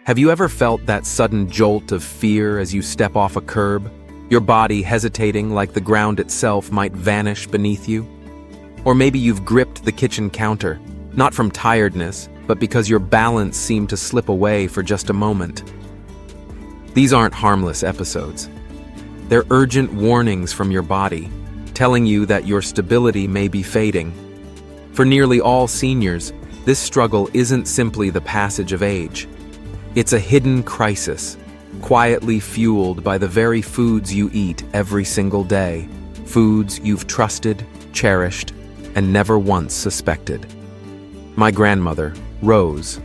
Have you ever felt that sudden jolt of fear as you step off a curb, your body hesitating like the ground itself might vanish beneath you? Or maybe you've gripped the kitchen counter, not from tiredness, but because your balance seemed to slip away for just a moment. These aren't harmless episodes. They're urgent warnings from your body, telling you that your stability may be fading. For nearly all seniors, this struggle isn't simply the passage of age. It's a hidden crisis, quietly fueled by the very foods you eat every single day, foods you've trusted, cherished, and never once suspected. My grandmother, Rose,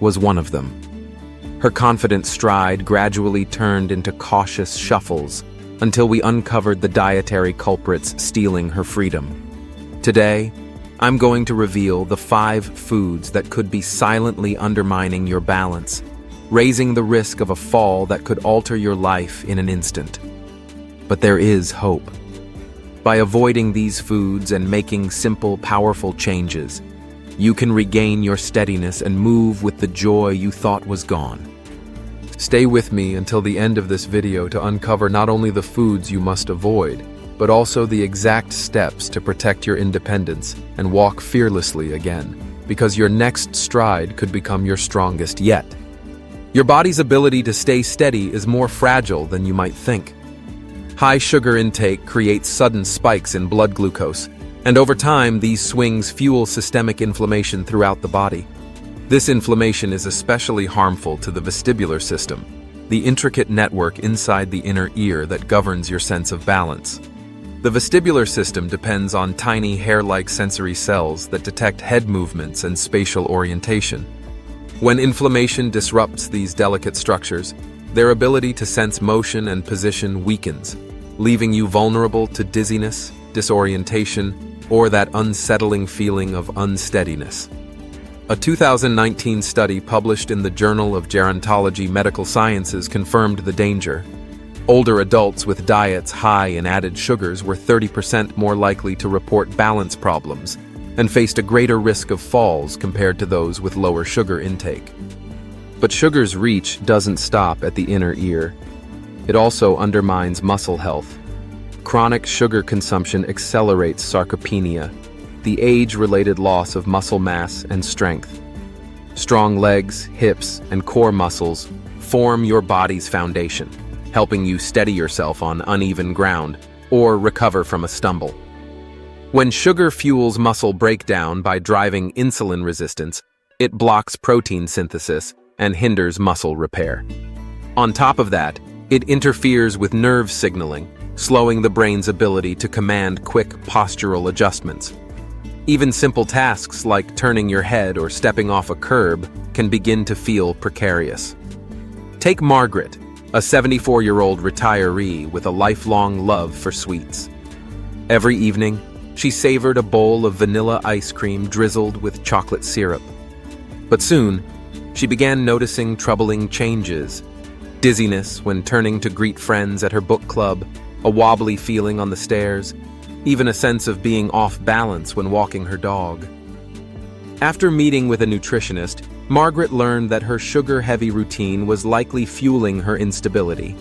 was one of them. Her confident stride gradually turned into cautious shuffles until we uncovered the dietary culprits stealing her freedom. Today, I'm going to reveal the 5 foods that could be silently undermining your balance, raising the risk of a fall that could alter your life in an instant. But there is hope. By avoiding these foods and making simple, powerful changes, you can regain your steadiness and move with the joy you thought was gone. Stay with me until the end of this video to uncover not only the foods you must avoid, but also the exact steps to protect your independence and walk fearlessly again, because your next stride could become your strongest yet. Your body's ability to stay steady is more fragile than you might think. High sugar intake creates sudden spikes in blood glucose, and over time these swings fuel systemic inflammation throughout the body. This inflammation is especially harmful to the vestibular system, the intricate network inside the inner ear that governs your sense of balance. The vestibular system depends on tiny hair-like sensory cells that detect head movements and spatial orientation. When inflammation disrupts these delicate structures, their ability to sense motion and position weakens, leaving you vulnerable to dizziness, disorientation, or that unsettling feeling of unsteadiness. A 2019 study published in the Journal of Gerontology Medical Sciences confirmed the danger. Older adults with diets high in added sugars were 30% more likely to report balance problems and faced a greater risk of falls compared to those with lower sugar intake. But sugar's reach doesn't stop at the inner ear. It also undermines muscle health. Chronic sugar consumption accelerates sarcopenia, the age-related loss of muscle mass and strength. Strong legs, hips, and core muscles form your body's foundation, helping you steady yourself on uneven ground or recover from a stumble. When sugar fuels muscle breakdown by driving insulin resistance, it blocks protein synthesis and hinders muscle repair. On top of that, it interferes with nerve signaling, slowing the brain's ability to command quick postural adjustments. Even simple tasks like turning your head or stepping off a curb can begin to feel precarious. Take Margaret, a 74-year-old retiree with a lifelong love for sweets. Every evening, she savored a bowl of vanilla ice cream drizzled with chocolate syrup. But soon, she began noticing troubling changes. Dizziness when turning to greet friends at her book club, a wobbly feeling on the stairs, even a sense of being off balance when walking her dog. After meeting with a nutritionist, Margaret learned that her sugar-heavy routine was likely fueling her instability.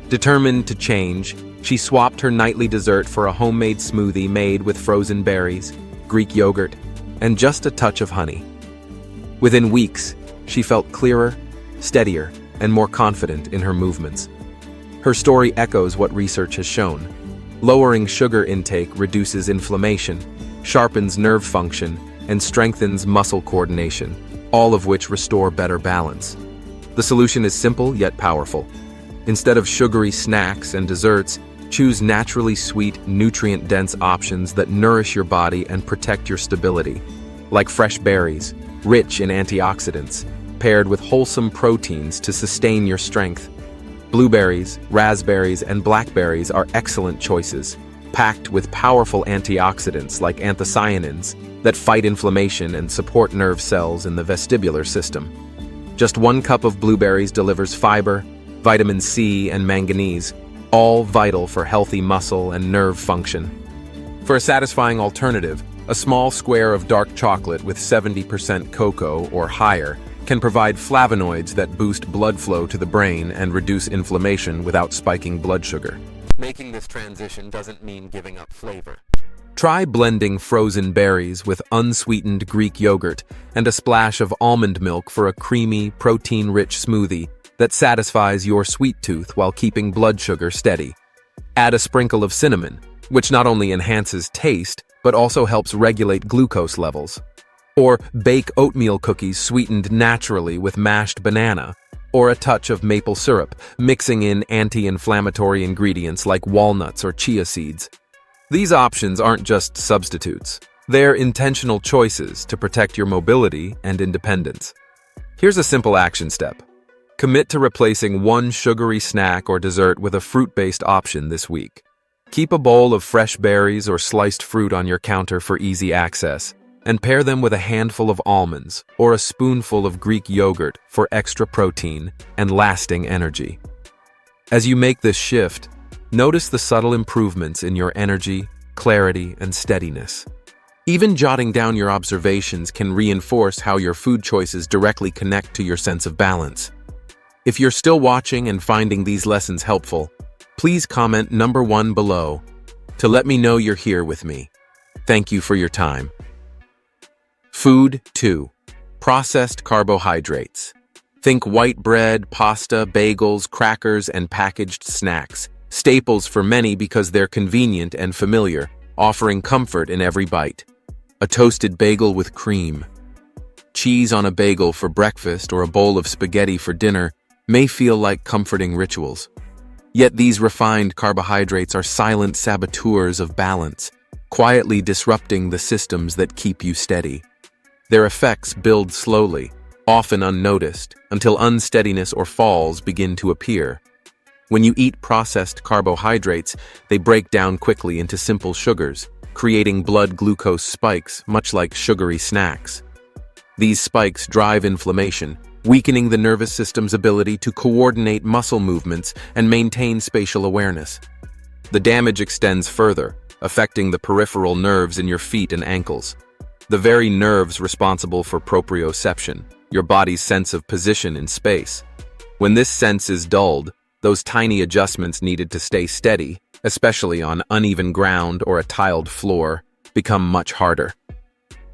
Determined to change, she swapped her nightly dessert for a homemade smoothie made with frozen berries, Greek yogurt, and just a touch of honey. Within weeks, she felt clearer, steadier, and more confident in her movements. Her story echoes what research has shown. Lowering sugar intake reduces inflammation, sharpens nerve function, and strengthens muscle coordination, all of which restore better balance. The solution is simple yet powerful. Instead of sugary snacks and desserts, choose naturally sweet, nutrient-dense options that nourish your body and protect your stability, like fresh berries, rich in antioxidants, paired with wholesome proteins to sustain your strength. Blueberries, raspberries, and blackberries are excellent choices, packed with powerful antioxidants like anthocyanins that fight inflammation and support nerve cells in the vestibular system. Just 1 cup of blueberries delivers fiber, vitamin C, and manganese, all vital for healthy muscle and nerve function. For a satisfying alternative, a small square of dark chocolate with 70% cocoa or higher can provide flavonoids that boost blood flow to the brain and reduce inflammation without spiking blood sugar. Making this transition doesn't mean giving up flavor. Try blending frozen berries with unsweetened Greek yogurt and a splash of almond milk for a creamy, protein-rich smoothie that satisfies your sweet tooth while keeping blood sugar steady. Add a sprinkle of cinnamon, which not only enhances taste, but also helps regulate glucose levels. Or bake oatmeal cookies sweetened naturally with mashed banana, or a touch of maple syrup, mixing in anti-inflammatory ingredients like walnuts or chia seeds. These options aren't just substitutes. They're intentional choices to protect your mobility and independence. Here's a simple action step. Commit to replacing one sugary snack or dessert with a fruit-based option this week. Keep a bowl of fresh berries or sliced fruit on your counter for easy access, and pair them with a handful of almonds or a spoonful of Greek yogurt for extra protein and lasting energy. As you make this shift, notice the subtle improvements in your energy, clarity, and steadiness. Even jotting down your observations can reinforce how your food choices directly connect to your sense of balance. If you're still watching and finding these lessons helpful, please comment number 1 below to let me know you're here with me. Thank you for your time. Food 2. Processed carbohydrates. Think white bread, pasta, bagels, crackers, and packaged snacks. Staples for many because they're convenient and familiar, offering comfort in every bite. A toasted bagel with cream. Cheese on a bagel for breakfast or a bowl of spaghetti for dinner may feel like comforting rituals. Yet these refined carbohydrates are silent saboteurs of balance, quietly disrupting the systems that keep you steady. Their effects build slowly, often unnoticed, until unsteadiness or falls begin to appear. When you eat processed carbohydrates, they break down quickly into simple sugars, creating blood glucose spikes, much like sugary snacks. These spikes drive inflammation, weakening the nervous system's ability to coordinate muscle movements and maintain spatial awareness. The damage extends further, affecting the peripheral nerves in your feet and ankles. The very nerves responsible for proprioception, your body's sense of position in space. When this sense is dulled, those tiny adjustments needed to stay steady, especially on uneven ground or a tiled floor, become much harder.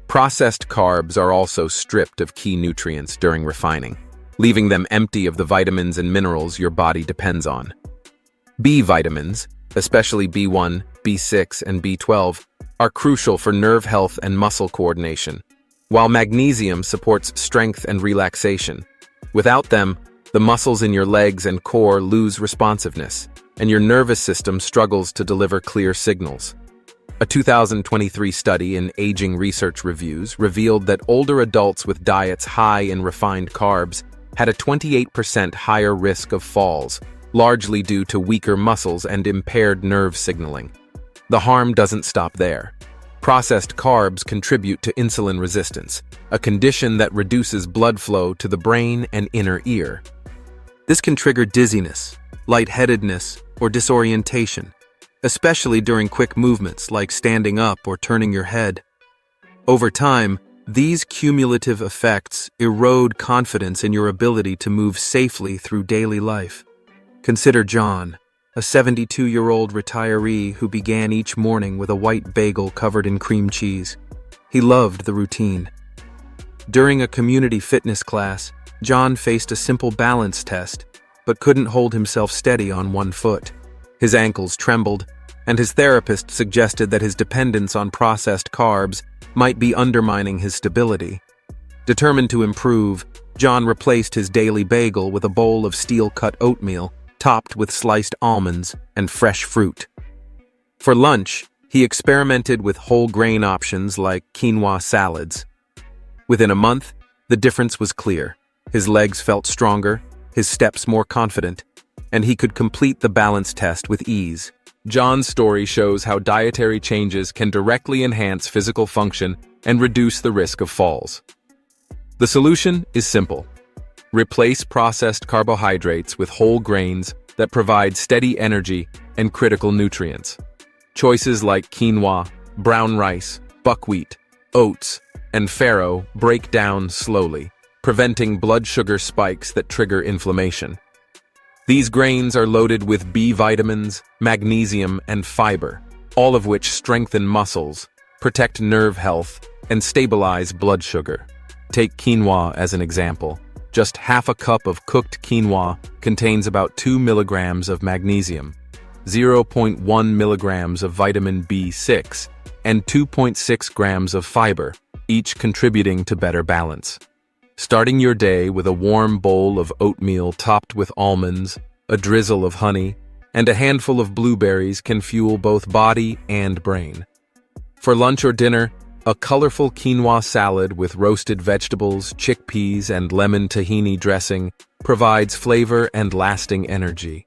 Processed carbs are also stripped of key nutrients during refining, leaving them empty of the vitamins and minerals your body depends on. B vitamins, especially B1, B6, and B12, are crucial for nerve health and muscle coordination, while magnesium supports strength and relaxation. Without them, the muscles in your legs and core lose responsiveness, and your nervous system struggles to deliver clear signals. A 2023 study in Aging Research Reviews revealed that older adults with diets high in refined carbs had a 28% higher risk of falls, largely due to weaker muscles and impaired nerve signaling. The harm doesn't stop there. Processed carbs contribute to insulin resistance, a condition that reduces blood flow to the brain and inner ear. This can trigger dizziness, lightheadedness, or disorientation, especially during quick movements like standing up or turning your head. Over time, these cumulative effects erode confidence in your ability to move safely through daily life. Consider John, a 72-year-old retiree who began each morning with a white bagel covered in cream cheese. He loved the routine. During a community fitness class, John faced a simple balance test, but couldn't hold himself steady on one foot. His ankles trembled, and his therapist suggested that his dependence on processed carbs might be undermining his stability. Determined to improve, John replaced his daily bagel with a bowl of steel-cut oatmeal topped with sliced almonds and fresh fruit. For lunch, he experimented with whole grain options like quinoa salads. Within a month, the difference was clear. His legs felt stronger, his steps more confident, and he could complete the balance test with ease. John's story shows how dietary changes can directly enhance physical function and reduce the risk of falls. The solution is simple. Replace processed carbohydrates with whole grains, that provide steady energy and critical nutrients. Choices like quinoa, brown rice, buckwheat, oats, and farro break down slowly, preventing blood sugar spikes that trigger inflammation. These grains are loaded with B vitamins, magnesium, and fiber, all of which strengthen muscles, protect nerve health, and stabilize blood sugar. Take quinoa as an example. Just half a cup of cooked quinoa contains about 2 milligrams of magnesium, 0.1 milligrams of vitamin B6, and 2.6 grams of fiber, each contributing to better balance. Starting your day with a warm bowl of oatmeal topped with almonds, a drizzle of honey, and a handful of blueberries can fuel both body and brain. For lunch or dinner, a colorful quinoa salad with roasted vegetables, chickpeas, and lemon tahini dressing provides flavor and lasting energy.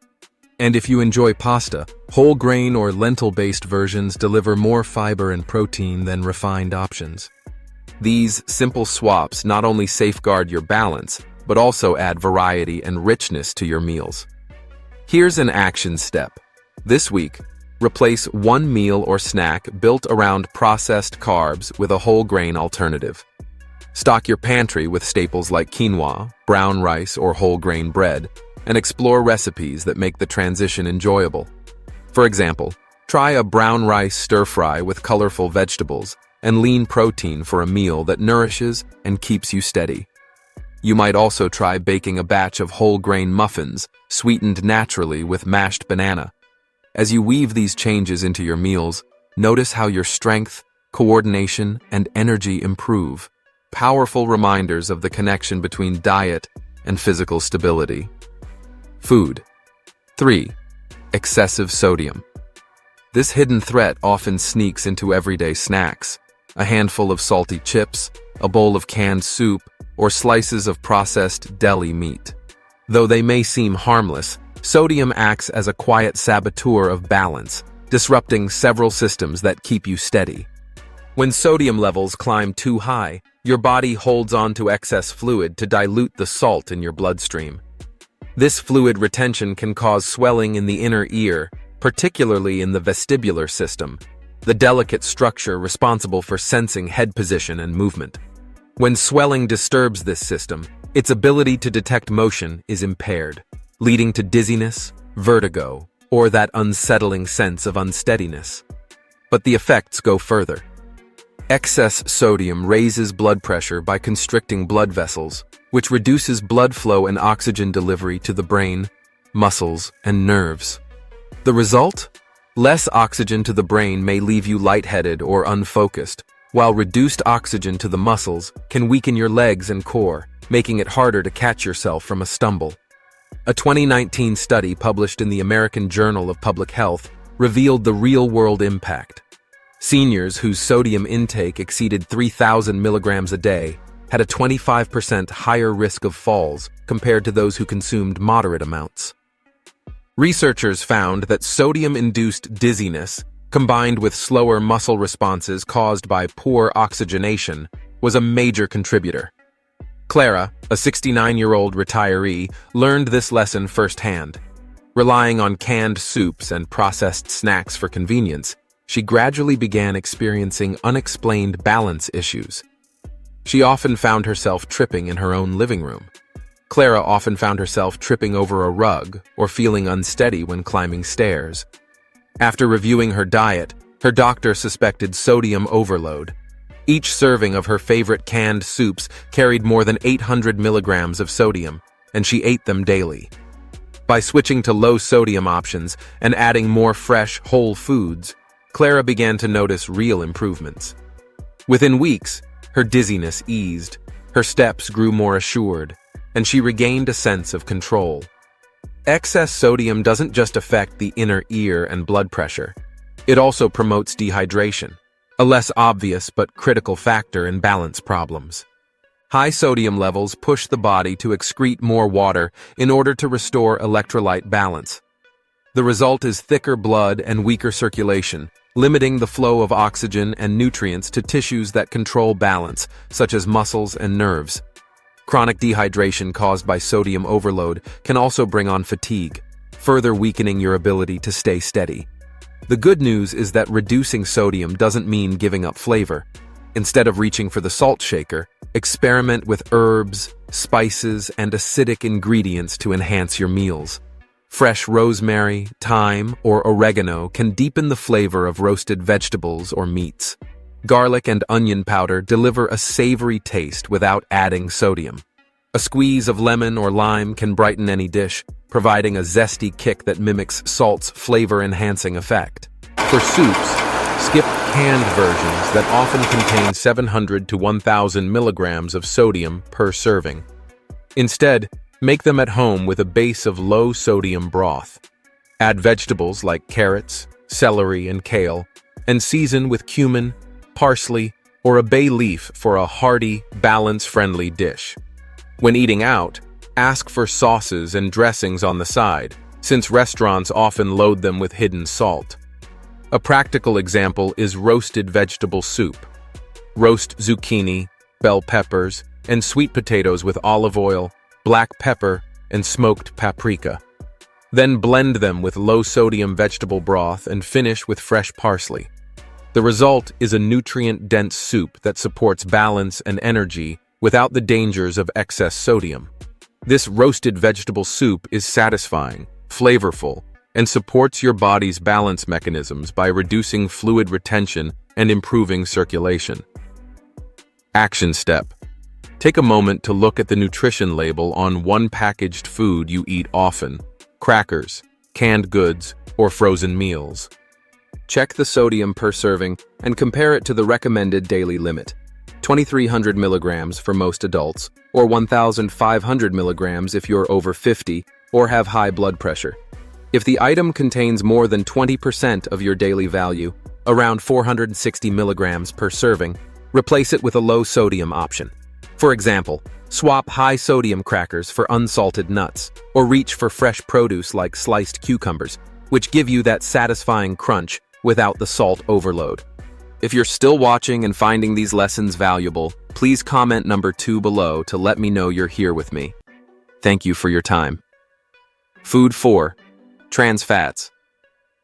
And if you enjoy pasta, whole grain or lentil-based versions deliver more fiber and protein than refined options. These simple swaps not only safeguard your balance, but also add variety and richness to your meals. Here's an action step. This week, replace one meal or snack built around processed carbs with a whole grain alternative. Stock your pantry with staples like quinoa, brown rice, or whole grain bread, and explore recipes that make the transition enjoyable. For example, try a brown rice stir-fry with colorful vegetables and lean protein for a meal that nourishes and keeps you steady. You might also try baking a batch of whole grain muffins, sweetened naturally with mashed banana. As you weave these changes into your meals, notice how your strength, coordination, and energy improve, powerful reminders of the connection between diet and physical stability. Food. 3. Excessive sodium. This hidden threat often sneaks into everyday snacks. A handful of salty chips, a bowl of canned soup, or slices of processed deli meat. Though they may seem harmless, sodium acts as a quiet saboteur of balance, disrupting several systems that keep you steady. When sodium levels climb too high, your body holds on to excess fluid to dilute the salt in your bloodstream. This fluid retention can cause swelling in the inner ear, particularly in the vestibular system, the delicate structure responsible for sensing head position and movement. When swelling disturbs this system, its ability to detect motion is impaired, leading to dizziness, vertigo, or that unsettling sense of unsteadiness. But the effects go further. Excess sodium raises blood pressure by constricting blood vessels, which reduces blood flow and oxygen delivery to the brain, muscles, and nerves. The result? Less oxygen to the brain may leave you lightheaded or unfocused, while reduced oxygen to the muscles can weaken your legs and core, making it harder to catch yourself from a stumble. A 2019 study published in the American Journal of Public Health revealed the real-world impact. Seniors whose sodium intake exceeded 3,000 milligrams a day had a 25% higher risk of falls compared to those who consumed moderate amounts. Researchers found that sodium-induced dizziness, combined with slower muscle responses caused by poor oxygenation, was a major contributor. Clara, a 69-year-old retiree, learned this lesson firsthand. Relying on canned soups and processed snacks for convenience, she gradually began experiencing unexplained balance issues. She often found herself tripping in her own living room. Clara often found herself tripping over a rug or feeling unsteady when climbing stairs. After reviewing her diet, her doctor suspected sodium overload. Each serving of her favorite canned soups carried more than 800 milligrams of sodium, and she ate them daily. By switching to low-sodium options and adding more fresh, whole foods, Clara began to notice real improvements. Within weeks, her dizziness eased, her steps grew more assured, and she regained a sense of control. Excess sodium doesn't just affect the inner ear and blood pressure. It also promotes dehydration, a less obvious but critical factor in balance problems. High sodium levels push the body to excrete more water in order to restore electrolyte balance. The result is thicker blood and weaker circulation, limiting the flow of oxygen and nutrients to tissues that control balance, such as muscles and nerves. Chronic dehydration caused by sodium overload can also bring on fatigue, further weakening your ability to stay steady. The good news is that reducing sodium doesn't mean giving up flavor. Instead of reaching for the salt shaker, experiment with herbs, spices, and acidic ingredients to enhance your meals. Fresh rosemary, thyme, or oregano can deepen the flavor of roasted vegetables or meats. Garlic and onion powder deliver a savory taste without adding sodium. A squeeze of lemon or lime can brighten any dish, providing a zesty kick that mimics salt's flavor-enhancing effect. For soups, skip canned versions that often contain 700 to 1,000 milligrams of sodium per serving. Instead, make them at home with a base of low-sodium broth. Add vegetables like carrots, celery, and kale, and season with cumin, parsley, or a bay leaf for a hearty, balance-friendly dish. When eating out, ask for sauces and dressings on the side, since restaurants often load them with hidden salt. A practical example is roasted vegetable soup. Roast zucchini, bell peppers, and sweet potatoes with olive oil, black pepper, and smoked paprika. Then blend them with low-sodium vegetable broth and finish with fresh parsley. The result is a nutrient-dense soup that supports balance and energy without the dangers of excess sodium. This roasted vegetable soup is satisfying, flavorful, and supports your body's balance mechanisms by reducing fluid retention and improving circulation. Action step. Take a moment to look at the nutrition label on one packaged food you eat often: crackers, canned goods, or frozen meals. Check the sodium per serving and compare it to the recommended daily limit: 2,300 milligrams for most adults, or 1,500 milligrams if you're over 50 or have high blood pressure. If the item contains more than 20% of your daily value, around 460 milligrams per serving, replace it with a low-sodium option. For example, swap high-sodium crackers for unsalted nuts, or reach for fresh produce like sliced cucumbers, which give you that satisfying crunch without the salt overload. If you're still watching and finding these lessons valuable, please comment number 2 below to let me know you're here with me. Thank you for your time. Food 4. Trans fats.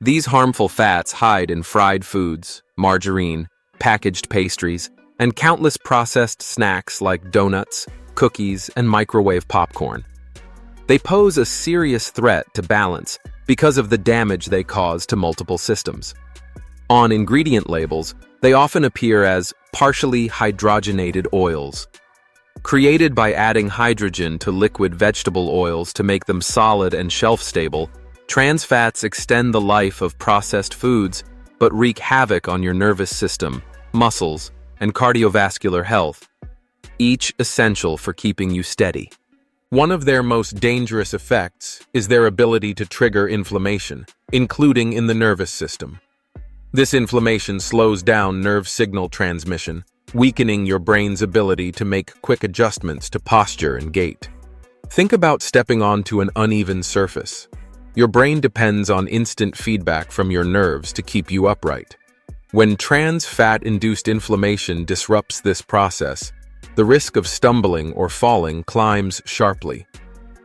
These harmful fats hide in fried foods, margarine, packaged pastries, and countless processed snacks like donuts, cookies, and microwave popcorn. They pose a serious threat to balance because of the damage they cause to multiple systems. On ingredient labels, they often appear as partially hydrogenated oils. Created by adding hydrogen to liquid vegetable oils to make them solid and shelf-stable, trans fats extend the life of processed foods but wreak havoc on your nervous system, muscles, and cardiovascular health, each essential for keeping you steady. One of their most dangerous effects is their ability to trigger inflammation, including in the nervous system. This inflammation slows down nerve signal transmission, weakening your brain's ability to make quick adjustments to posture and gait. Think about stepping onto an uneven surface. Your brain depends on instant feedback from your nerves to keep you upright. When trans fat-induced inflammation disrupts this process, the risk of stumbling or falling climbs sharply.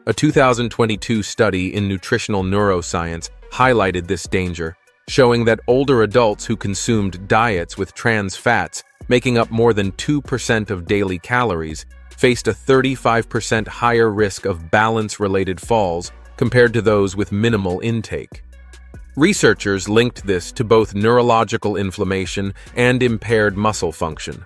A 2022 study in nutritional neuroscience highlighted this danger, showing that older adults who consumed diets with trans fats, making up more than 2% of daily calories, faced a 35% higher risk of balance-related falls compared to those with minimal intake. Researchers linked this to both neurological inflammation and impaired muscle function.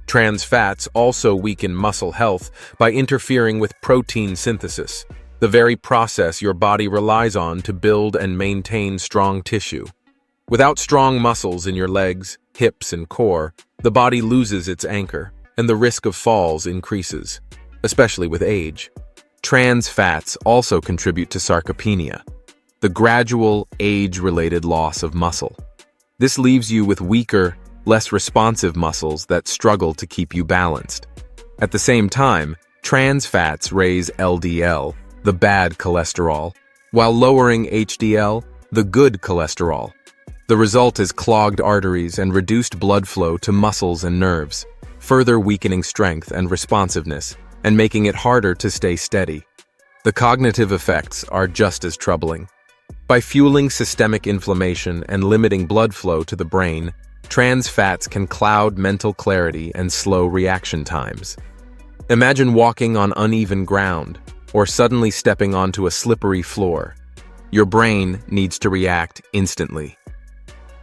Trans fats also weaken muscle health by interfering with protein synthesis, the very process your body relies on to build and maintain strong tissue. Without strong muscles in your legs, hips, and core, the body loses its anchor, and the risk of falls increases, especially with age. Trans fats also contribute to sarcopenia, the gradual, age-related loss of muscle. This leaves you with weaker, less responsive muscles that struggle to keep you balanced. At the same time, trans fats raise LDL, the bad cholesterol, while lowering HDL, the good cholesterol. The result is clogged arteries and reduced blood flow to muscles and nerves, further weakening strength and responsiveness and making it harder to stay steady. The cognitive effects are just as troubling. By fueling systemic inflammation and limiting blood flow to the brain, trans fats can cloud mental clarity and slow reaction times. Imagine walking on uneven ground or suddenly stepping onto a slippery floor. Your brain needs to react instantly.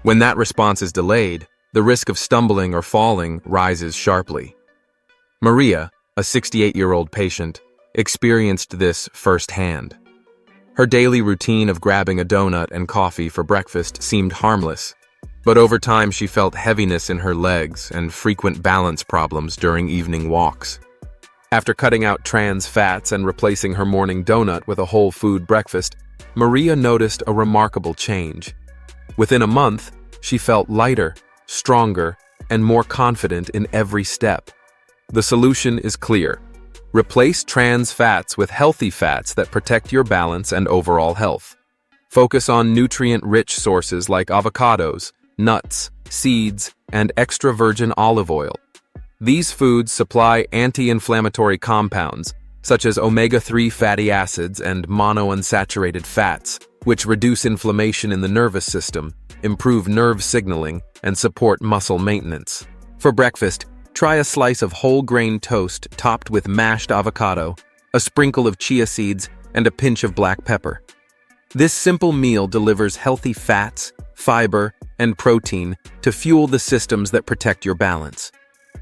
When that response is delayed, the risk of stumbling or falling rises sharply. Maria, a 68-year-old patient, experienced this firsthand. Her daily routine of grabbing a donut and coffee for breakfast seemed harmless, but over time she felt heaviness in her legs and frequent balance problems during evening walks. After cutting out trans fats and replacing her morning donut with a whole food breakfast, Maria noticed a remarkable change. Within a month, she felt lighter, stronger, and more confident in every step. The solution is clear. Replace trans fats with healthy fats that protect your balance and overall health. Focus on nutrient-rich sources like avocados, nuts, seeds, and extra virgin olive oil. These foods supply anti-inflammatory compounds, such as omega-3 fatty acids and monounsaturated fats, which reduce inflammation in the nervous system, improve nerve signaling, and support muscle maintenance. For breakfast, try a slice of whole grain toast topped with mashed avocado, a sprinkle of chia seeds, and a pinch of black pepper. This simple meal delivers healthy fats, fiber, and protein to fuel the systems that protect your balance.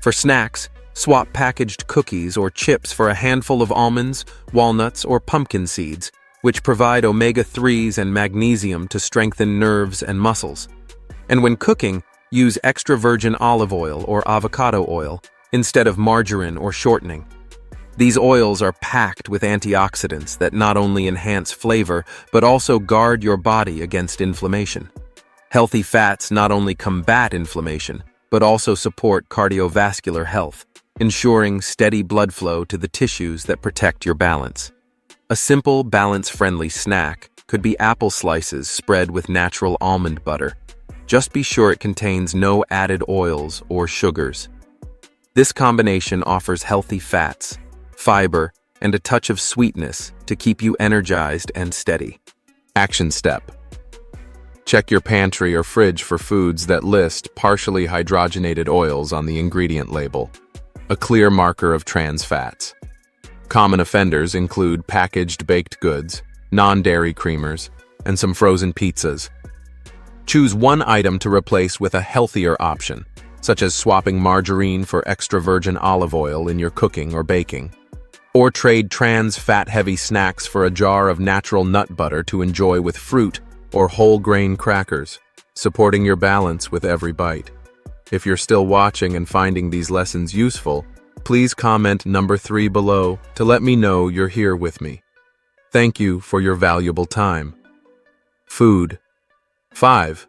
For snacks, swap packaged cookies or chips for a handful of almonds, walnuts, or pumpkin seeds, which provide omega-3s and magnesium to strengthen nerves and muscles. And when cooking, use extra virgin olive oil or avocado oil instead of margarine or shortening. These oils are packed with antioxidants that not only enhance flavor, but also guard your body against inflammation. Healthy fats not only combat inflammation, but also support cardiovascular health, ensuring steady blood flow to the tissues that protect your balance. A simple, balance-friendly snack could be apple slices spread with natural almond butter. Just be sure it contains no added oils or sugars. This combination offers healthy fats, fiber, and a touch of sweetness to keep you energized and steady. Action step. Check your pantry or fridge for foods that list partially hydrogenated oils on the ingredient label, a clear marker of trans fats. Common offenders include packaged baked goods, non-dairy creamers, and some frozen pizzas. Choose one item to replace with a healthier option, such as swapping margarine for extra virgin olive oil in your cooking or baking. Or trade trans fat-heavy snacks for a jar of natural nut butter to enjoy with fruit or whole grain crackers, supporting your balance with every bite. If you're still watching and finding these lessons useful, please comment number 3 below to let me know you're here with me. Thank you for your valuable time. Food. 5.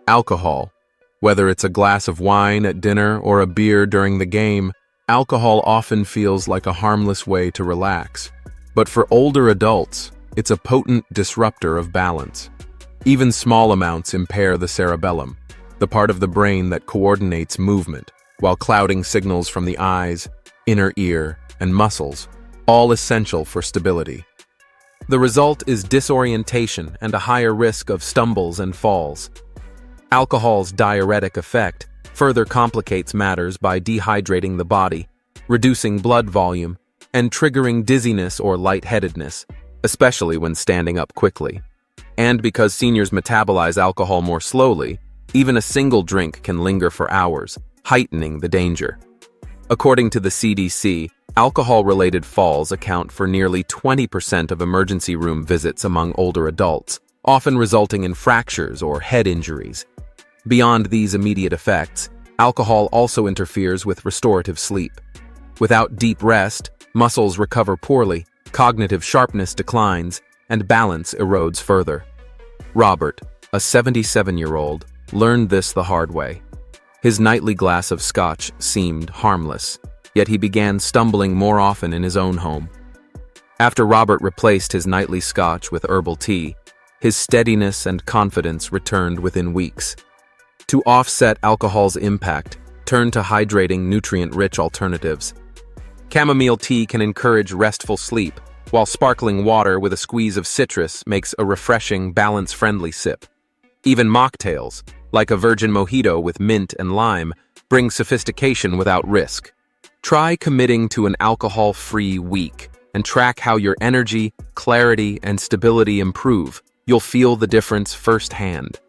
Alcohol. Whether it's a glass of wine at dinner or a beer during the game, alcohol often feels like a harmless way to relax. But for older adults, it's a potent disruptor of balance. Even small amounts impair the cerebellum, the part of the brain that coordinates movement, while clouding signals from the eyes, inner ear, and muscles, all essential for stability. The result is disorientation and a higher risk of stumbles and falls. Alcohol's diuretic effect further complicates matters by dehydrating the body, reducing blood volume, and triggering dizziness or lightheadedness, especially when standing up quickly. And because seniors metabolize alcohol more slowly, even a single drink can linger for hours, heightening the danger. According to the CDC, alcohol-related falls account for nearly 20% of emergency room visits among older adults, often resulting in fractures or head injuries. Beyond these immediate effects, alcohol also interferes with restorative sleep. Without deep rest, muscles recover poorly, cognitive sharpness declines, and balance erodes further. Robert, a 77-year-old, learned this the hard way. His nightly glass of scotch seemed harmless, yet he began stumbling more often in his own home. After Robert replaced his nightly scotch with herbal tea, his steadiness and confidence returned within weeks. To offset alcohol's impact, turn to hydrating, nutrient-rich alternatives. Chamomile tea can encourage restful sleep, while sparkling water with a squeeze of citrus makes a refreshing, balance-friendly sip. Even mocktails, like a virgin mojito with mint and lime, bring sophistication without risk. Try committing to an alcohol-free week and track how your energy, clarity, and stability improve. You'll feel the difference firsthand.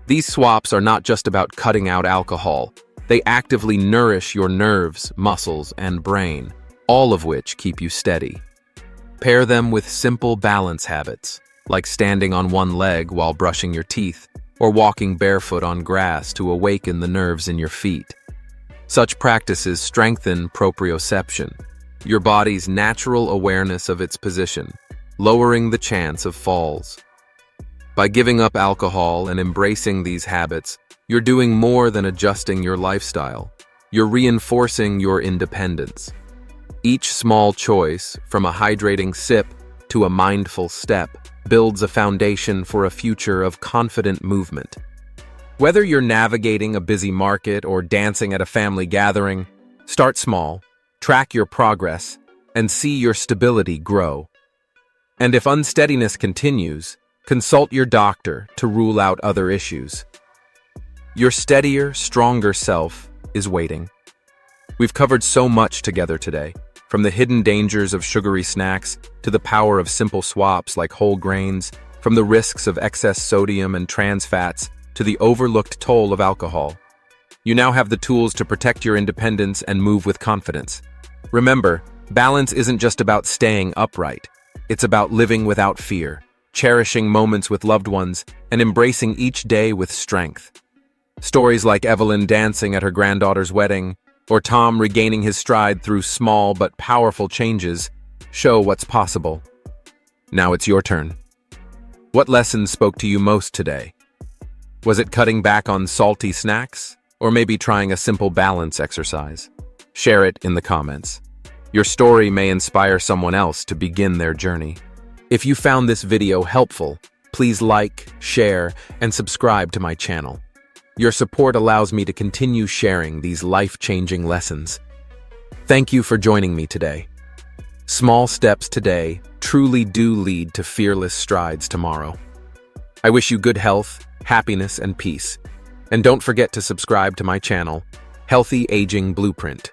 These swaps are not just about cutting out alcohol. They actively nourish your nerves, muscles, and brain, all of which keep you steady. Pair them with simple balance habits, like standing on one leg while brushing your teeth, or walking barefoot on grass to awaken the nerves in your feet. Such practices strengthen proprioception, your body's natural awareness of its position, lowering the chance of falls. By giving up alcohol and embracing these habits, you're doing more than adjusting your lifestyle. You're reinforcing your independence. Each small choice, from a hydrating sip to a mindful step, builds a foundation for a future of confident movement. Whether you're navigating a busy market or dancing at a family gathering, start small, track your progress, and see your stability grow. And if unsteadiness continues, consult your doctor to rule out other issues. Your steadier, stronger self is waiting. We've covered so much together today, from the hidden dangers of sugary snacks to the power of simple swaps like whole grains, from the risks of excess sodium and trans fats to the overlooked toll of alcohol. You now have the tools to protect your independence and move with confidence. Remember, balance isn't just about staying upright. It's about living without fear, cherishing moments with loved ones, and embracing each day with strength. Stories like Evelyn dancing at her granddaughter's wedding, or Tom regaining his stride through small but powerful changes, show what's possible. Now it's your turn. What lesson spoke to you most today? Was it cutting back on salty snacks, or maybe trying a simple balance exercise? Share it in the comments. Your story may inspire someone else to begin their journey. If you found this video helpful, please like, share, and subscribe to my channel. Your support allows me to continue sharing these life-changing lessons. Thank you for joining me today. Small steps today truly do lead to fearless strides tomorrow. I wish you good health, happiness, and peace. And don't forget to subscribe to my channel, Healthy Aging Blueprint.